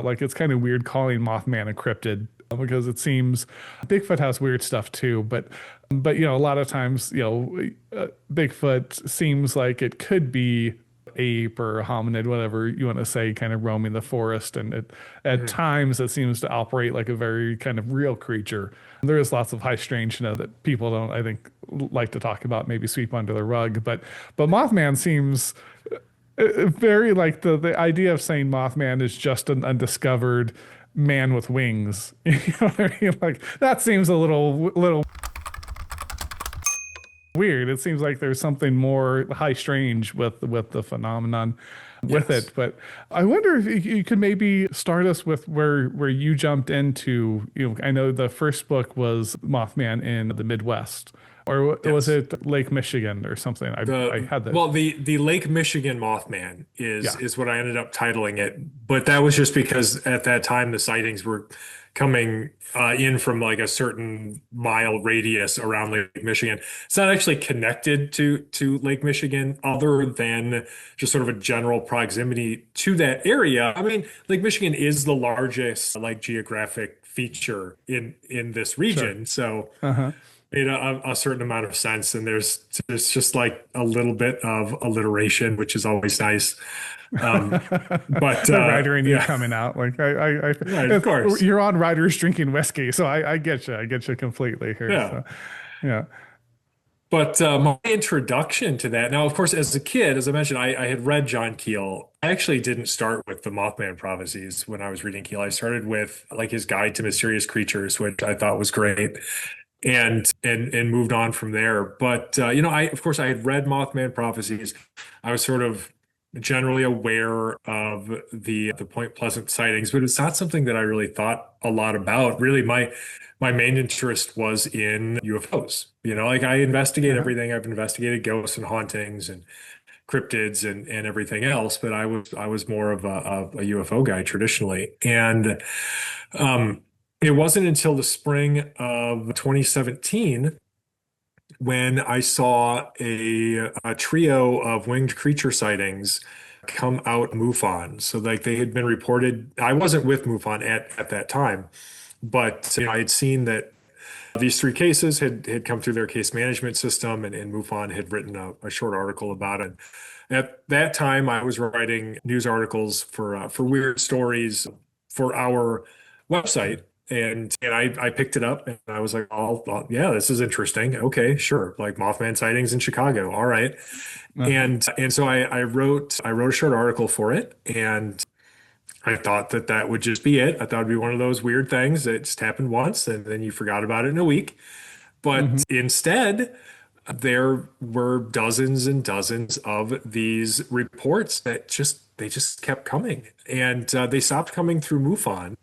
Like it's kind of weird calling Mothman a cryptid because it seems Bigfoot has weird stuff too, but a lot of times, Bigfoot seems like it could be ape or hominid, whatever you want to say, kind of roaming the forest, and at Mhm. times it seems to operate like a very kind of real creature. There is lots of high strangeness that people don't, I think, like to talk about, maybe sweep under the rug, but Mothman seems very like the idea of saying Mothman is just an undiscovered man with wings. You know what I mean? Like that seems a little weird. It seems like there's something more high strange with the phenomenon with Yes. it. But I wonder if you could maybe start us with where you jumped into. I know the first book was Mothman in the Midwest, or was Yes. it Lake Michigan or something? I had that. The Lake Michigan Mothman Yeah. is what I ended up titling it, but that was just because at that time the sightings were coming in from like a certain mile radius around Lake Michigan. It's not actually connected to Lake Michigan other than just sort of a general proximity to that area. I mean, Lake Michigan is the largest like geographic feature in this Sure. region, so Uh-huh. made a certain amount of sense. And there's just like a little bit of alliteration, which is always nice. Um, but The writer in you yeah, coming out, like right, of course. you're on writers drinking whiskey, so I get you completely here. Yeah. So, yeah, But my introduction to that, now, of course, as a kid, as I mentioned, I had read John Keel. I actually didn't start with the Mothman prophecies when I was reading Keel. I started with like his Guide to Mysterious Creatures, which I thought was great, and moved on from there. But I of course I had read Mothman prophecies. I was sort of generally aware of the Point Pleasant sightings, but it's not something that I really thought a lot about. Really, my main interest was in UFOs. Like I investigate uh-huh. everything. I've investigated ghosts and hauntings and cryptids and everything else, but I was more of a UFO guy traditionally. And um, it wasn't until the spring of 2017 when I saw a trio of winged creature sightings come out MUFON. So like they had been reported. I wasn't with MUFON at that time, but I had seen that these three cases had come through their case management system, and MUFON had written a short article about it. At that time, I was writing news articles for weird stories for our website, and I picked it up and I was like, oh, yeah, this is interesting. Okay, sure, like Mothman sightings in Chicago. All right, Uh-huh. and so I wrote a short article for it, and I thought that would just be it. I thought it'd be one of those weird things that just happened once and then you forgot about it in a week. Hmm. But instead, there were dozens and dozens of these reports that they just kept coming, and they stopped coming through MUFON,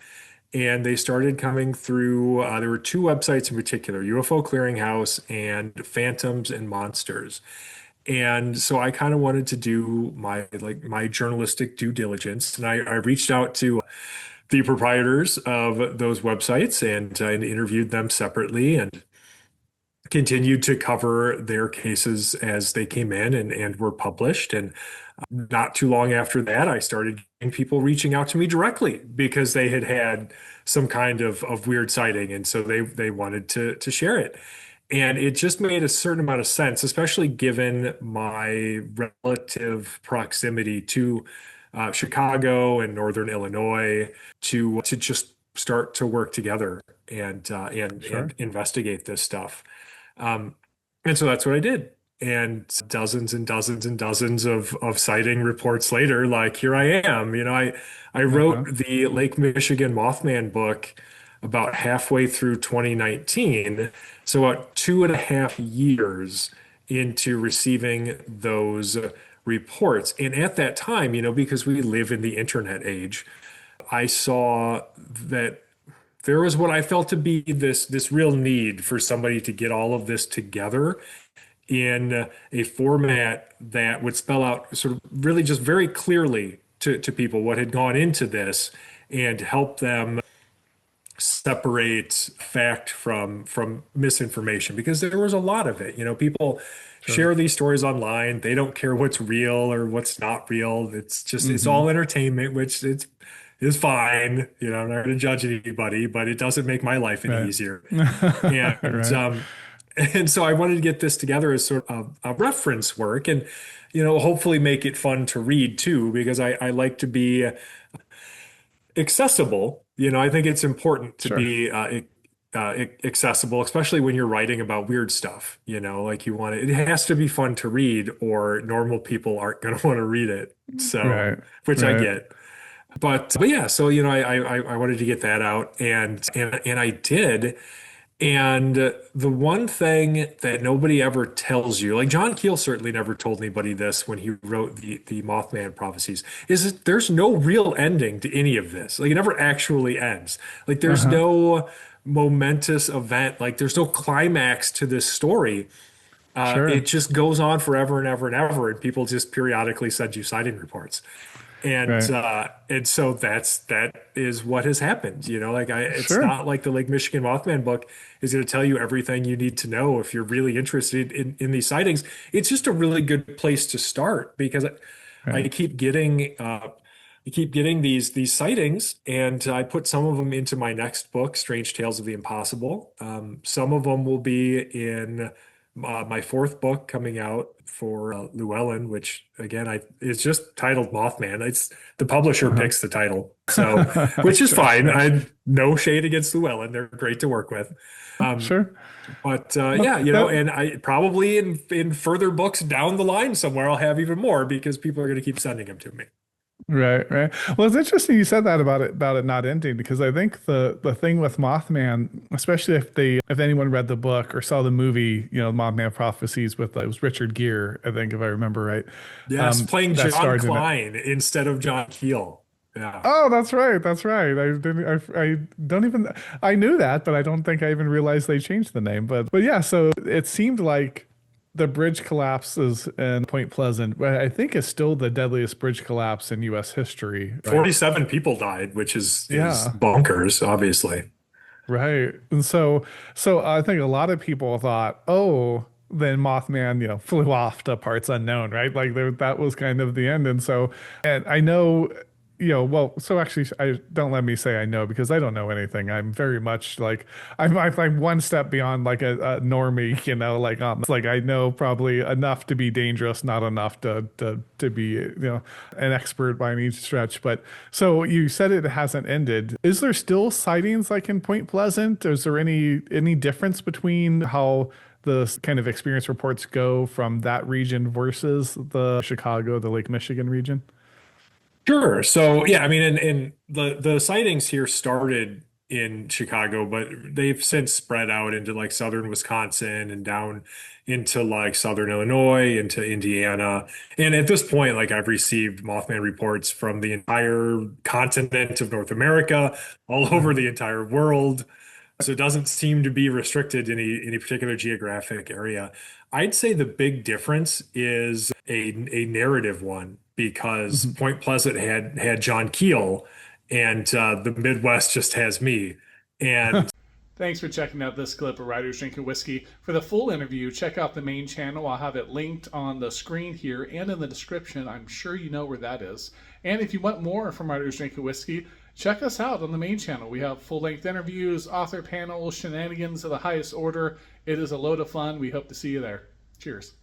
and they started coming through. There were two websites in particular: UFO Clearinghouse and Phantoms and Monsters. And so I kind of wanted to do my journalistic due diligence, and I reached out to the proprietors of those websites and interviewed them separately and continued to cover their cases as they came in and were published. And not too long after that, I started getting people reaching out to me directly because they had had some kind of weird sighting, and so they wanted to share it. And it just made a certain amount of sense, especially given my relative proximity to Chicago and Northern Illinois, to just start to work together and Sure. investigate this stuff. Um, and so that's what I did. And dozens and dozens and dozens of sighting reports later, like here I am. I wrote Uh-huh. the Lake Michigan Mothman book about halfway through 2019. So about 2.5 years into receiving those reports. And at that time, because we live in the internet age, I saw that there was what I felt to be this real need for somebody to get all of this together in a format that would spell out sort of really just very clearly to people what had gone into this and help them separate fact from misinformation, because there was a lot of it. People Sure. share these stories online. They don't care what's real or what's not real. It's just it's Hmm. all entertainment, which it's is fine. You know, I'm not going to judge anybody, but it doesn't make my life any Right. easier. And Right. and so I wanted to get this together as sort of a reference work, and hopefully make it fun to read too, because I like to be accessible. I think it's important to Sure. be accessible, especially when you're writing about weird stuff. Like it has to be fun to read, or normal people aren't going to want to read it. So, Right. which I Right. get. But yeah, so I wanted to get that out, and I did. And the one thing that nobody ever tells you, like John Keel certainly never told anybody this when he wrote the Mothman prophecies, is that there's no real ending to any of this. Like it never actually ends. Like there's Uh-huh. no momentous event. Like there's no climax to this story. It Sure. just goes on forever and ever and ever, and people just periodically send you sighting reports. And Right. so that is what has happened. Like it's Sure. not like the Lake Michigan Mothman book is going to tell you everything you need to know if you're really interested in these sightings. It's just a really good place to start, because I Right. keep getting these sightings, and I put some of them into my next book, Strange Tales of the Impossible. Some of them will be in my fourth book coming out for Llewellyn, which again, it's just titled Mothman. It's the publisher Uh-huh. picks the title, so which is Sure. fine. Sure. I no shade against Llewellyn; they're great to work with. Um, Sure. but Well, yeah, that and I probably in further books down the line somewhere I'll have even more, because people are going to keep sending them to me. right, right. Well, it's interesting you said that about it not ending, because I think the thing with Mothman, especially if anyone read the book or saw the movie, Mothman Prophecies with it was Richard Gere, I think if I remember right, Yes, playing that John starred in it. Klein instead of John Keel. Yeah. Oh, that's right. That's right. I don't even, I knew that, but I don't think I even realized they changed the name. But yeah, so it seemed like the bridge collapses in Point Pleasant, but I think is still the deadliest bridge collapse in U.S. history, right? 47 people died, which is Yeah. bonkers, obviously. Right. And so I think a lot of people thought, oh, then Mothman, flew off to parts unknown, right? Like that was kind of the end. And I know, well, so actually, I don't let me say I know, because I don't know anything. I'm very much like I'm one step beyond like a normie, like like I know probably enough to be dangerous, not enough to be an expert by any stretch. But so you said it hasn't ended. Is there still sightings like in Point Pleasant? Is there any difference between how the kind of experience reports go from that region versus the Chicago, the Lake Michigan region? Sure. So yeah, I mean, and the sightings here started in Chicago, but they've since spread out into like southern Wisconsin and down into like southern Illinois, into Indiana. And at this point, like I've received Mothman reports from the entire continent of North America, all over Uh-huh. the entire world. So it doesn't seem to be restricted to any particular geographic area. I'd say the big difference is a narrative one, because Mhm. Point Pleasant had John Keel, and the Midwest just has me. And Thanks for checking out this clip of Writers Drinking Whiskey. For the full interview, check out the main channel. I'll have it linked on the screen here and in the description. I'm sure you know where that is. And if you want more from Writers Drinking Whiskey, check us out on the main channel. We have full-length interviews, author panels, shenanigans of the highest order. It is a load of fun. We hope to see you there. Cheers.